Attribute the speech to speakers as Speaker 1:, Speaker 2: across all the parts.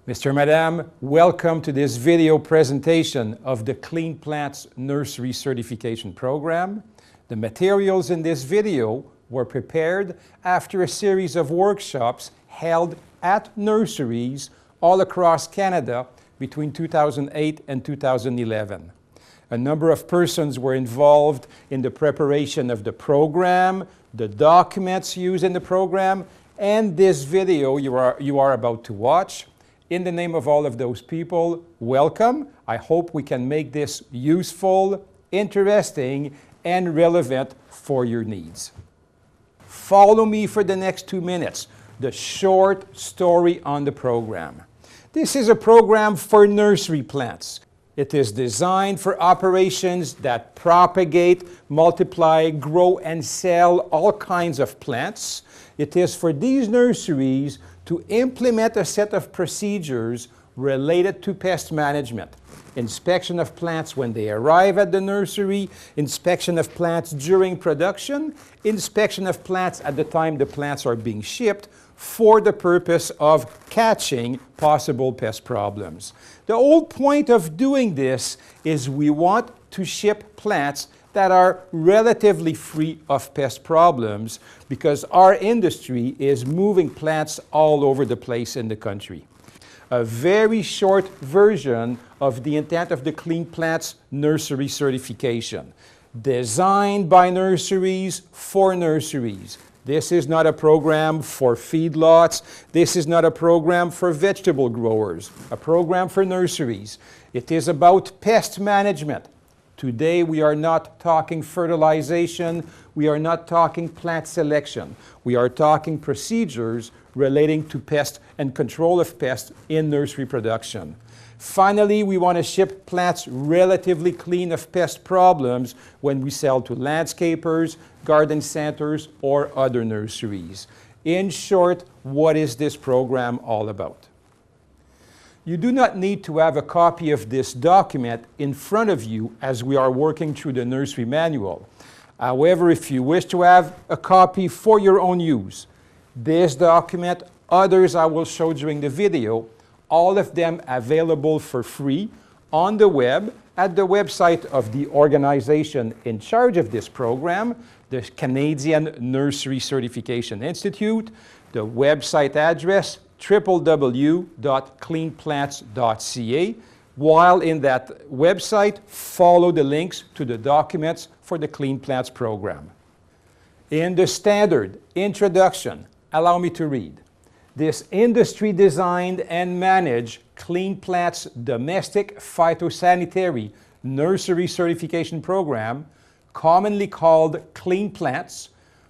Speaker 1: Mr. Madame, welcome to this video presentation of the Clean Plants Nursery Certification Program. The materials in this video were prepared after a series of workshops held at nurseries all across Canada between 2008 and 2011. A number of persons were involved in the preparation of the program, the documents used in the program, and this video you are about to watch. In the name of all of those people, welcome. I hope we can make this useful, interesting, and relevant for your needs. Follow me for the next 2 minutes, the short story on the program. This is a program for nursery plants. It is designed for operations that propagate, multiply, grow, and sell all kinds of plants. It is for these nurseries to implement a set of procedures related to pest management. Inspection of plants when they arrive at the nursery, inspection of plants during production, inspection of plants at the time the plants are being shipped for the purpose of catching possible pest problems. The whole point of doing this is we want to ship plants that are relatively free of pest problems because our industry is moving plants all over the place in the country. A very short version of the intent of the Clean Plants Nursery Certification. Designed by nurseries for nurseries. This is not a program for feedlots. This is not a program for vegetable growers. A program for nurseries. It is about pest management. Today we are not talking fertilization, we are not talking plant selection. We are talking procedures relating to pest and control of pests in nursery production. Finally, we want to ship plants relatively clean of pest problems when we sell to landscapers, garden centers, or other nurseries. In short, what is this program all about? You do not need to have a copy of this document in front of you as we are working through the nursery manual. However, if you wish to have a copy for your own use, this document, others I will show during the video, all of them available for free on the web at the website of the organization in charge of this program, the Canadian Nursery Certification Institute. The website address www.cleanplants.ca. While in that website, follow the links to the documents for the Clean Plants program. In the standard introduction, allow me to read. This industry-designed and managed Clean Plants Domestic Phytosanitary Nursery Certification Program, commonly called Clean Plants,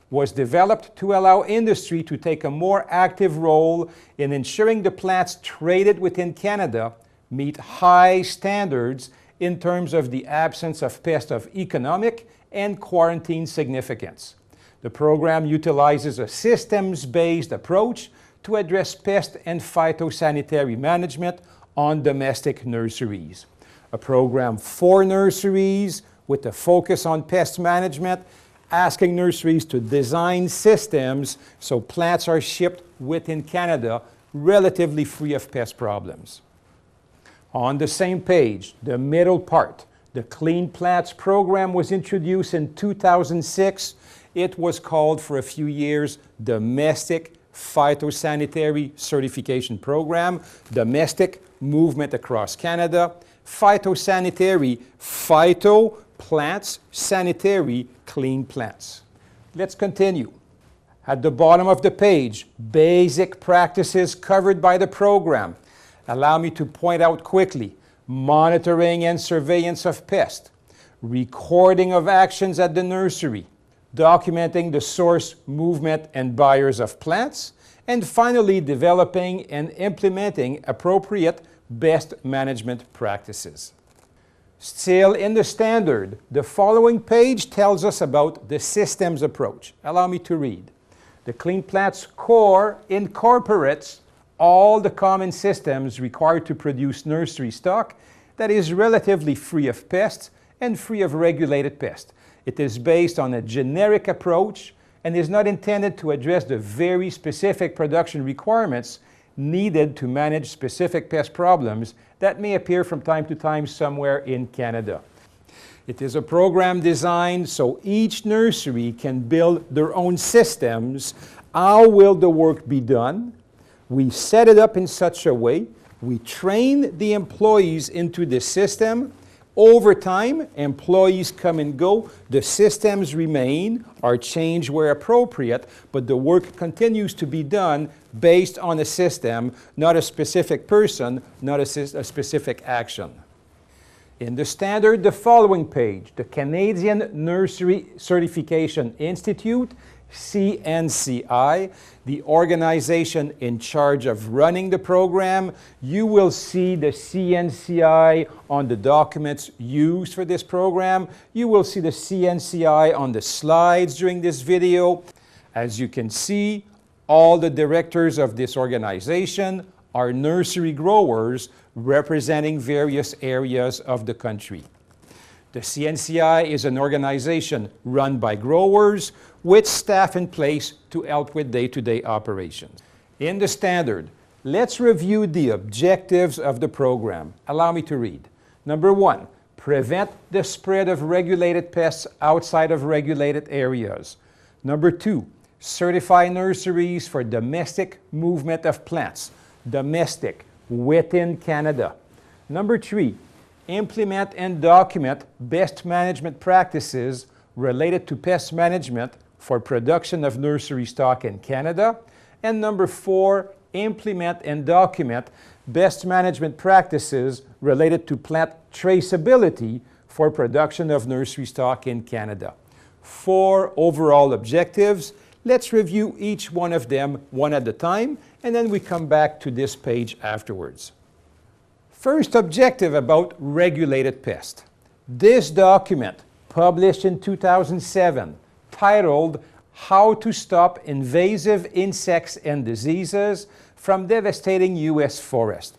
Speaker 1: was developed to allow industry to take a more active role in ensuring the plants traded within Canada meet high standards in terms of the absence of pests of economic and quarantine significance. The program utilizes a systems-based approach to address pest and phytosanitary management on domestic nurseries. A program for nurseries with a focus on pest management, asking nurseries to design systems so plants are shipped within Canada relatively free of pest problems. On the same page, the middle part, the Clean Plants program was introduced in 2006. It was called for a few years Domestic Phytosanitary Certification Program, domestic movement across Canada, phytosanitary, phyto, plants, sanitary, clean plants. Let's continue. At the bottom of the page, basic practices covered by the program. Allow me to point out quickly, monitoring and surveillance of pests, recording of actions at the nursery, documenting the source, movement, and buyers of plants, and finally developing and implementing appropriate pest management practices. Still in the standard, the following page tells us about the systems approach. Allow me to read. The Clean Plants core incorporates all the common systems required to produce nursery stock that is relatively free of pests and free of regulated pests. It is based on a generic approach and is not intended to address the very specific production requirements needed to manage specific pest problems that may appear from time to time somewhere in Canada. It is a program designed so each nursery can build their own systems. How will the work be done? We set it up in such a way, we train the employees into the system. Over time, employees come and go, the systems remain, are changed where appropriate, but the work continues to be done based on a system, not a specific person, not a specific action. In the standard, the following page, the Canadian Nursery Certification Institute, CNCI, the organization in charge of running the program. You will see the CNCI on the documents used for this program. You will see the CNCI on the slides during this video. As you can see, all the directors of this organization are nursery growers representing various areas of the country. The CNCI is an organization run by growers with staff in place to help with day-to-day operations. In the standard, let's review the objectives of the program. Allow me to read. Number 1, prevent the spread of regulated pests outside of regulated areas. Number 2, certify nurseries for domestic movement of plants, domestic, within Canada. Number 3, implement and document best management practices related to pest management for production of nursery stock in Canada. And number 4, implement and document best management practices related to plant traceability for production of nursery stock in Canada. 4 overall objectives. Let's review each one of them one at a time, and then we come back to this page afterwards. First objective about regulated pest. This document, published in 2007, titled How to Stop Invasive Insects and Diseases from Devastating U.S. Forests.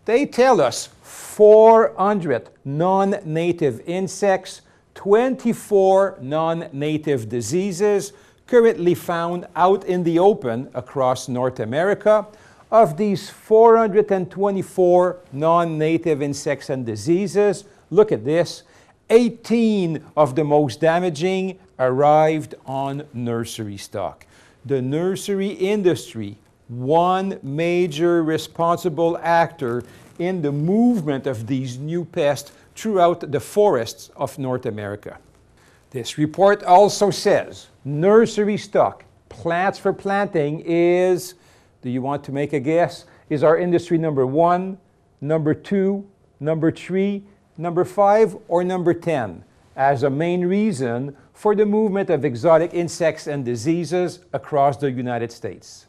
Speaker 1: They tell us 400 non-native insects, 24 non-native diseases currently found out in the open across North America. Of these 424 non-native insects and diseases, look at this, 18 of the most damaging arrived on nursery stock. The nursery industry, one major responsible actor in the movement of these new pests throughout the forests of North America. This report also says nursery stock, plants for planting is, do you want to make a guess? Is our industry number 1, number 2, number 3, number 5, or number 10 as a main reason for the movement of exotic insects and diseases across the United States?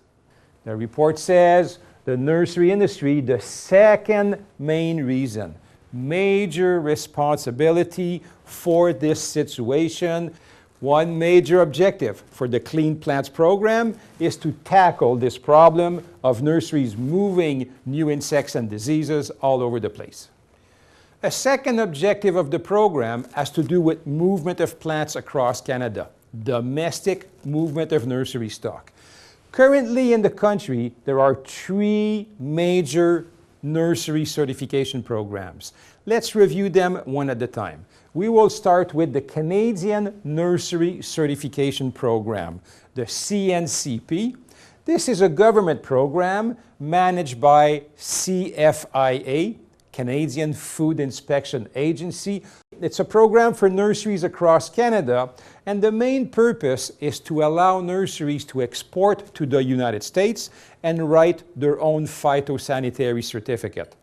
Speaker 1: The report says the nursery industry, the second main reason, major responsibility for this situation. One major objective for the Clean Plants program is to tackle this problem of nurseries moving new insects and diseases all over the place. A second objective of the program has to do with movement of plants across Canada, domestic movement of nursery stock. Currently in the country, there are 3 major nursery certification programs. Let's review them one at a time. We will start with the Canadian Nursery Certification Program, the CNCP. This is a government program managed by CFIA, Canadian Food Inspection Agency. It's a program for nurseries across Canada, and the main purpose is to allow nurseries to export to the United States and write their own phytosanitary certificate.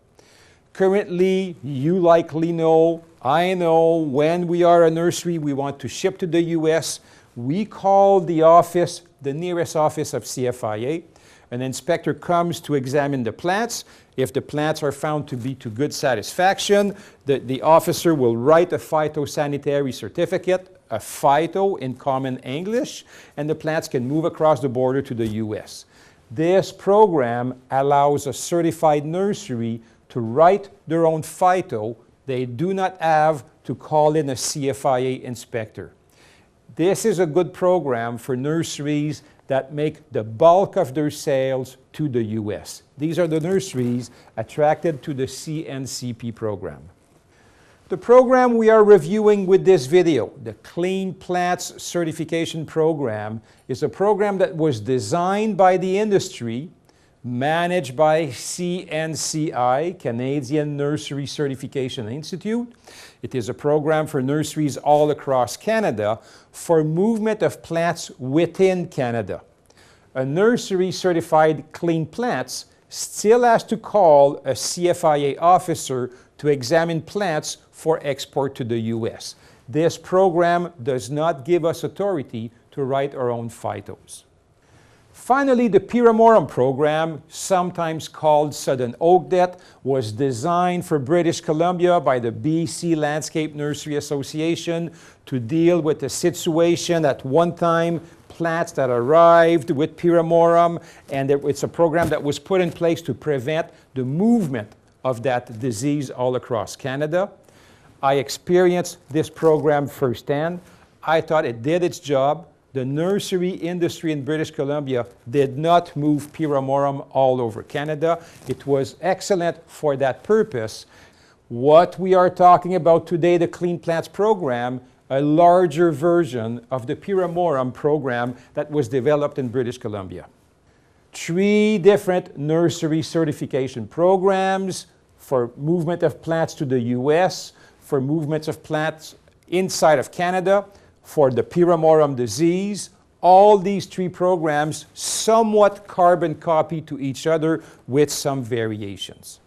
Speaker 1: Currently, you likely know, I know, when we are a nursery, we want to ship to the US, we call the office, the nearest office of CFIA. An inspector comes to examine the plants. If the plants are found to be to good satisfaction, the officer will write a phytosanitary certificate, a phyto in common English, and the plants can move across the border to the US. This program allows a certified nursery to write their own phyto. They do not have to call in a CFIA inspector. This is a good program for nurseries that make the bulk of their sales to the US. These are the nurseries attracted to the CNCP program. The program we are reviewing with this video, the Clean Plants Certification Program, is a program that was designed by the industry, managed by CNCI, Canadian Nursery Certification Institute. It is a program for nurseries all across Canada for movement of plants within Canada. A nursery certified clean plants still has to call a CFIA officer to examine plants for export to the US. This program does not give us authority to write our own phytos. Finally, the Piramorum program, sometimes called Southern Oak Det, was designed for British Columbia by the BC Landscape Nursery Association to deal with the situation at one time, plants that arrived with Piramorum, and it's a program that was put in place to prevent the movement of that disease all across Canada. I experienced this program firsthand. I thought it did its job. The nursery industry in British Columbia did not move Piramorum all over Canada. It was excellent for that purpose. What we are talking about today, the Clean Plants program, a larger version of the Piramorum program that was developed in British Columbia. 3 different nursery certification programs for movement of plants to the US, for movements of plants inside of Canada, for the Piramorum disease. All these 3 programs somewhat carbon copy to each other with some variations.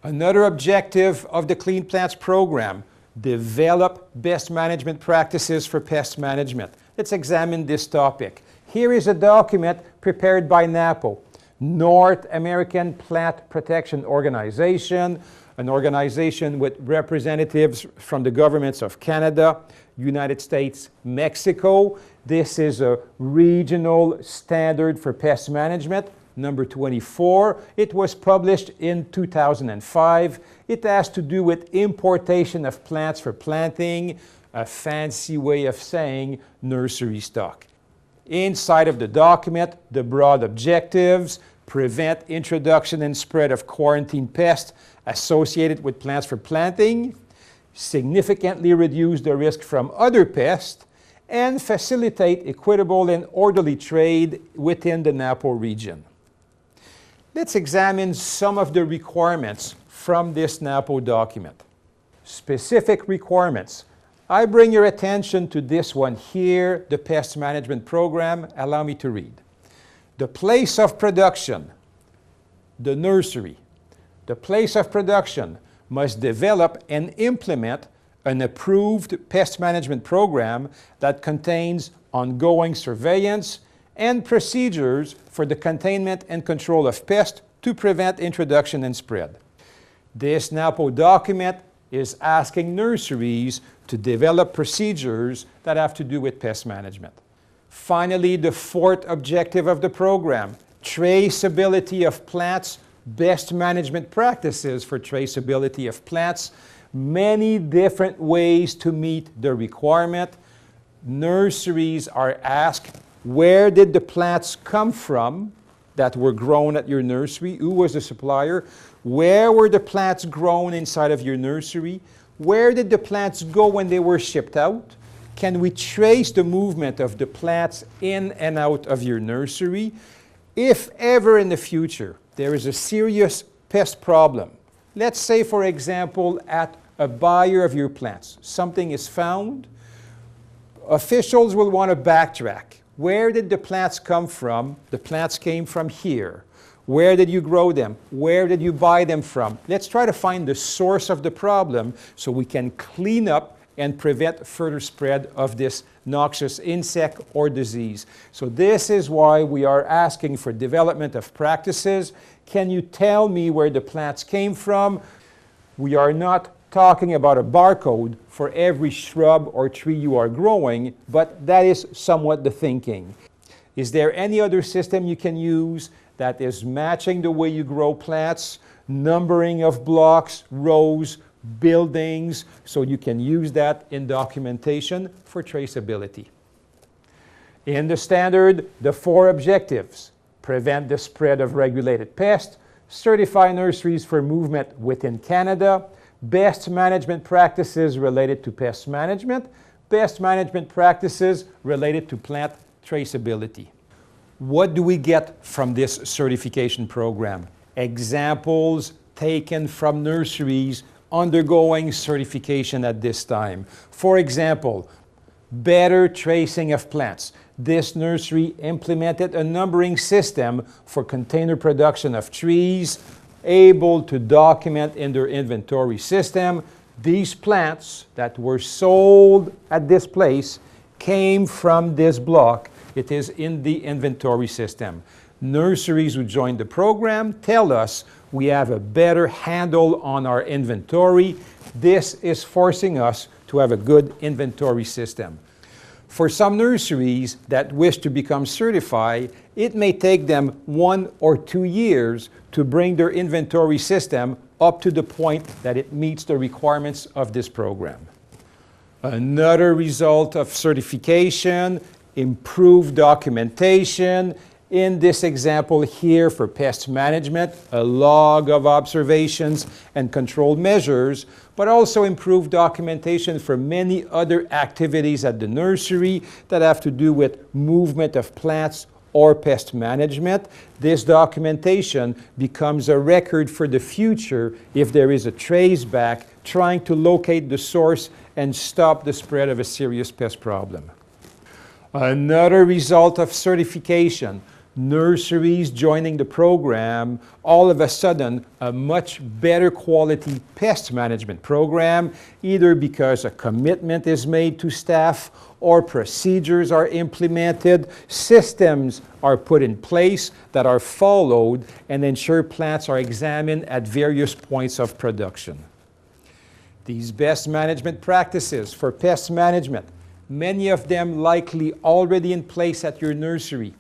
Speaker 1: Another objective of the Clean Plants program, develop best management practices for pest management. Let's examine this topic. Here is a document prepared by NAPO, North American Plant Protection Organization, an organization with representatives from the governments of Canada, United States, Mexico. This is a regional standard for pest management, number 24. It was published in 2005. It has to do with importation of plants for planting, a fancy way of saying nursery stock. Inside of the document, the broad objectives: prevent introduction and spread of quarantine pests associated with plants for planting, significantly reduce the risk from other pests, and facilitate equitable and orderly trade within the NAPO region. Let's examine some of the requirements from this NAPO document. Specific requirements. I bring your attention to this one here, the Pest Management Program. Allow me to read. The place of production, the nursery. The place of production must develop and implement an approved pest management program that contains ongoing surveillance and procedures for the containment and control of pests to prevent introduction and spread. This NAPO document is asking nurseries to develop procedures that have to do with pest management. Finally, the 4th objective of the program, traceability of plants, best management practices for traceability of plants, many different ways to meet the requirement. Nurseries are asked, where did the plants come from that were grown at your nursery? Who was the supplier? Where were the plants grown inside of your nursery? Where did the plants go when they were shipped out? Can we trace the movement of the plants in and out of your nursery? If ever in the future there is a serious pest problem, let's say for example at a buyer of your plants, something is found, officials will want to backtrack. Where did the plants come from? The plants came from here. Where did you grow them? Where did you buy them from? Let's try to find the source of the problem so we can clean up and prevent further spread of this noxious insect or disease. So this is why we are asking for development of practices. Can you tell me where the plants came from? We are not talking about a barcode for every shrub or tree you are growing, but that is somewhat the thinking. Is there any other system you can use that is matching the way you grow plants, numbering of blocks, rows, buildings, so you can use that in documentation for traceability? In the standard, the 4 objectives: prevent the spread of regulated pests, certify nurseries for movement within Canada, best management practices related to pest management, best management practices related to plant traceability. What do we get from this certification program? Examples taken from nurseries undergoing certification at this time. For example, better tracing of plants. This nursery implemented a numbering system for container production of trees, able to document in their inventory system. These plants that were sold at this place came from this block. It is in the inventory system. Nurseries who joined the program tell us we have a better handle on our inventory. This is forcing us to have a good inventory system. For some nurseries that wish to become certified, it may take them 1 or 2 years to bring their inventory system up to the point that it meets the requirements of this program. Another result of certification: improved documentation. In this example here for pest management, a log of observations and controlled measures, but also improved documentation for many other activities at the nursery that have to do with movement of plants or pest management. This documentation becomes a record for the future if there is a traceback trying to locate the source and stop the spread of a serious pest problem. Another result of certification: nurseries joining the program, all of a sudden a much better quality pest management program, either because a commitment is made to staff or procedures are implemented, systems are put in place that are followed and ensure plants are examined at various points of production. These best management practices for pest management, many of them likely already in place at your nursery.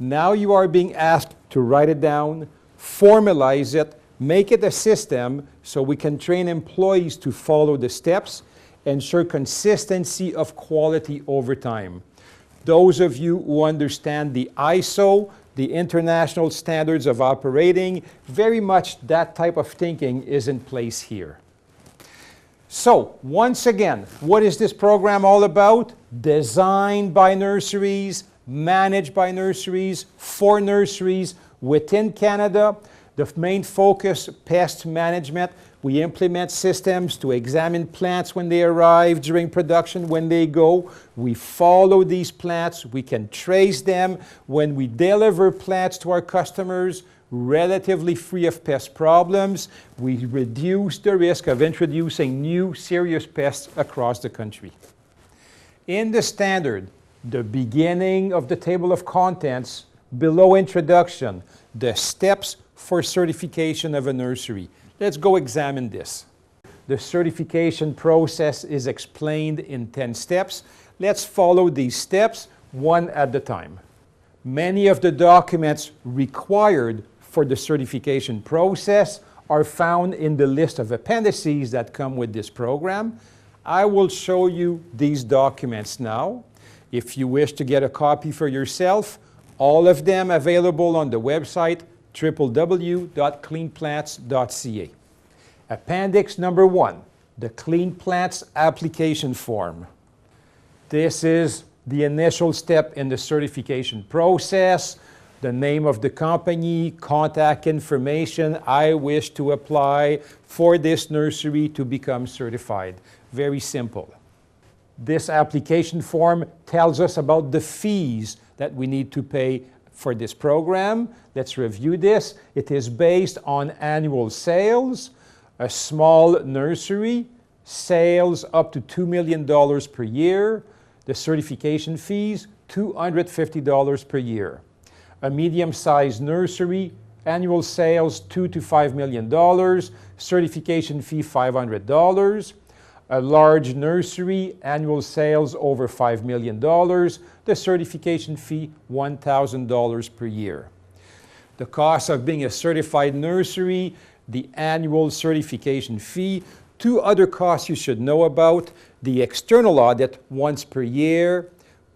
Speaker 1: Now you are being asked to write it down, formalize it, make it a system so we can train employees to follow the steps, ensure consistency of quality over time. Those of you who understand the ISO, the International Standards of Operating, very much that type of thinking is in place here. So, once again, what is this program all about? Designed by nurseries, managed by nurseries, for nurseries within Canada. The main focus, pest management. We implement systems to examine plants when they arrive, during production, when they go. We follow these plants. We can trace them. When we deliver plants to our customers, relatively free of pest problems, we reduce the risk of introducing new serious pests across the country. In the standard, the beginning of the table of contents, below introduction, the steps for certification of a nursery. Let's go examine this. The certification process is explained in 10 steps. Let's follow these steps one at a time. Many of the documents required for the certification process are found in the list of appendices that come with this program. I will show you these documents now. If you wish to get a copy for yourself, all of them available on the website www.cleanplants.ca. Appendix number 1, the Clean Plants application form. This is the initial step in the certification process. The name of the company, contact information. I wish to apply for this nursery to become certified. Very simple. This application form tells us about the fees that we need to pay for this program. Let's review this. It is based on annual sales. A small nursery, sales up to $2 million per year. The certification fees, $250 per year. A medium-sized nursery, annual sales $2 to $5 million, certification fee $500. A large nursery, annual sales over $5 million, the certification fee $1,000 per year. The cost of being a certified nursery, the annual certification fee. 2 other costs you should know about: the external audit once per year,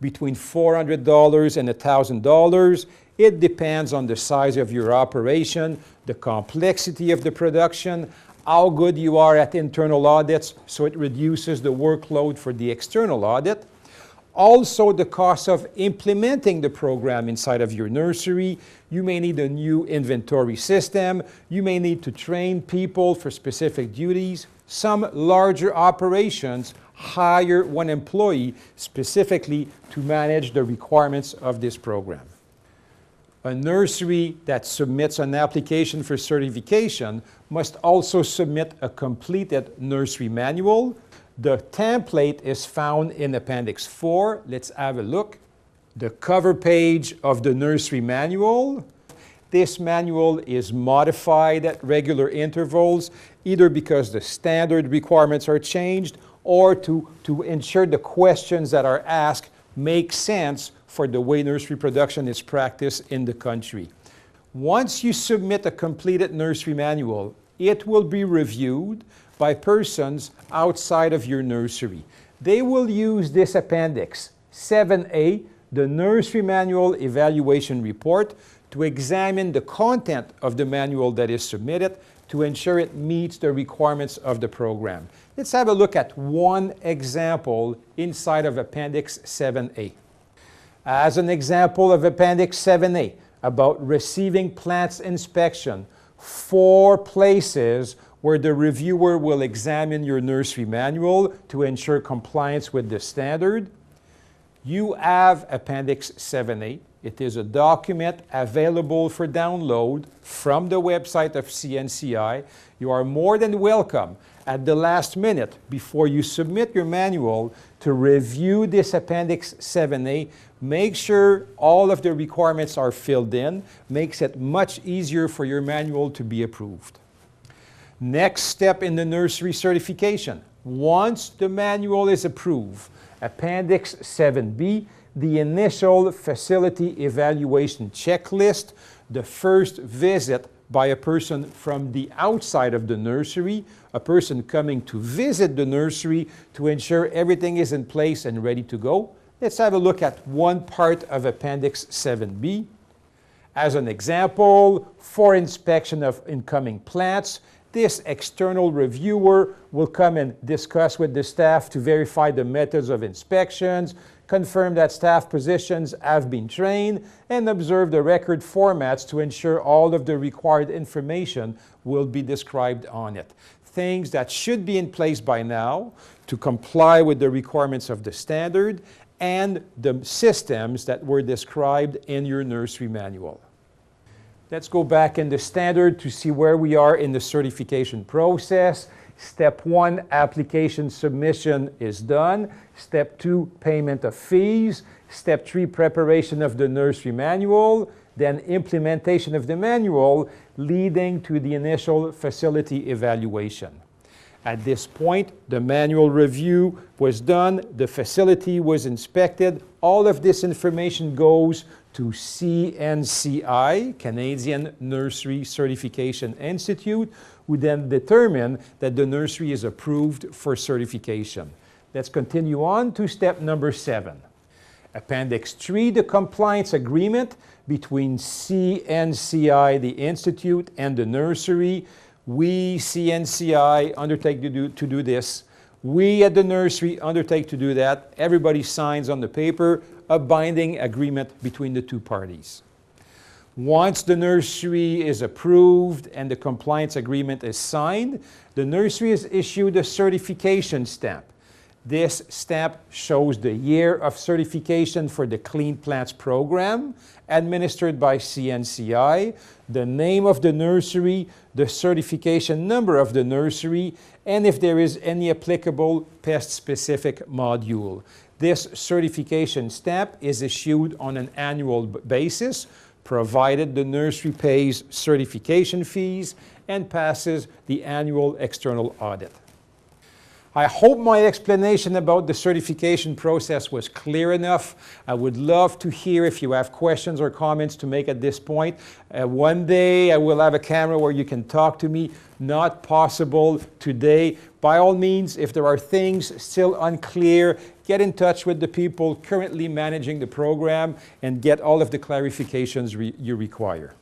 Speaker 1: between $400 and $1,000. It depends on the size of your operation, the complexity of the production, how good you are at internal audits, so it reduces the workload for the external audit. Also, the cost of implementing the program inside of your nursery. You may need a new inventory system. You may need to train people for specific duties. Some larger operations hire one employee specifically to manage the requirements of this program. A nursery that submits an application for certification must also submit a completed nursery manual. The template is found in Appendix 4. Let's have a look. The cover page of the nursery manual. This manual is modified at regular intervals, either because the standard requirements are changed or to ensure the questions that are asked make sense for the way nursery production is practiced in the country. Once you submit a completed nursery manual, it will be reviewed by persons outside of your nursery. They will use this Appendix 7A, the Nursery Manual Evaluation Report, to examine the content of the manual that is submitted to ensure it meets the requirements of the program. Let's have a look at one example inside of Appendix 7A. As an example of Appendix 7A, about receiving plants inspection, 4 places where the reviewer will examine your nursery manual to ensure compliance with the standard. You have Appendix 7A. It is a document available for download from the website of CNCI. You are more than welcome at the last minute before you submit your manual to review this Appendix 7A. Make sure all of the requirements are filled in. Makes it much easier for your manual to be approved. Next step in the nursery certification. Once the manual is approved, Appendix 7B, the initial facility evaluation checklist, the first visit by a person from the outside of the nursery, a person coming to visit the nursery to ensure everything is in place and ready to go. Let's have a look at one part of Appendix 7B. As an example, for inspection of incoming plants, this external reviewer will come and discuss with the staff to verify the methods of inspections, confirm that staff positions have been trained, and observe the record formats to ensure all of the required information will be described on it. Things that should be in place by now to comply with the requirements of the standard and the systems that were described in your nursery manual. Let's go back in the standard to see where we are in the certification process. Step 1, application submission is done. Step 2, payment of fees. Step 3, preparation of the nursery manual. Then implementation of the manual, leading to the initial facility evaluation. At this point, the manual review was done, the facility was inspected. All of this information goes to CNCI, Canadian Nursery Certification Institute, who then determine that the nursery is approved for certification. Let's continue on to step number 7. Appendix 3, the compliance agreement between CNCI, the institute, and the nursery. We, CNCI, undertake to do this. We at the nursery undertake to do that. Everybody signs on the paper, a binding agreement between the two parties. Once the nursery is approved and the compliance agreement is signed, the nursery is issued a certification stamp. This stamp shows the year of certification for the Clean Plants program administered by CNCI, the name of the nursery, the certification number of the nursery, and if there is any applicable pest-specific module. This certification stamp is issued on an annual basis, provided the nursery pays certification fees and passes the annual external audit. I hope my explanation about the certification process was clear enough. I would love to hear if you have questions or comments to make at this point. One day I will have a camera where you can talk to me. Not possible today. By all means, if there are things still unclear, get in touch with the people currently managing the program and get all of the clarifications you require.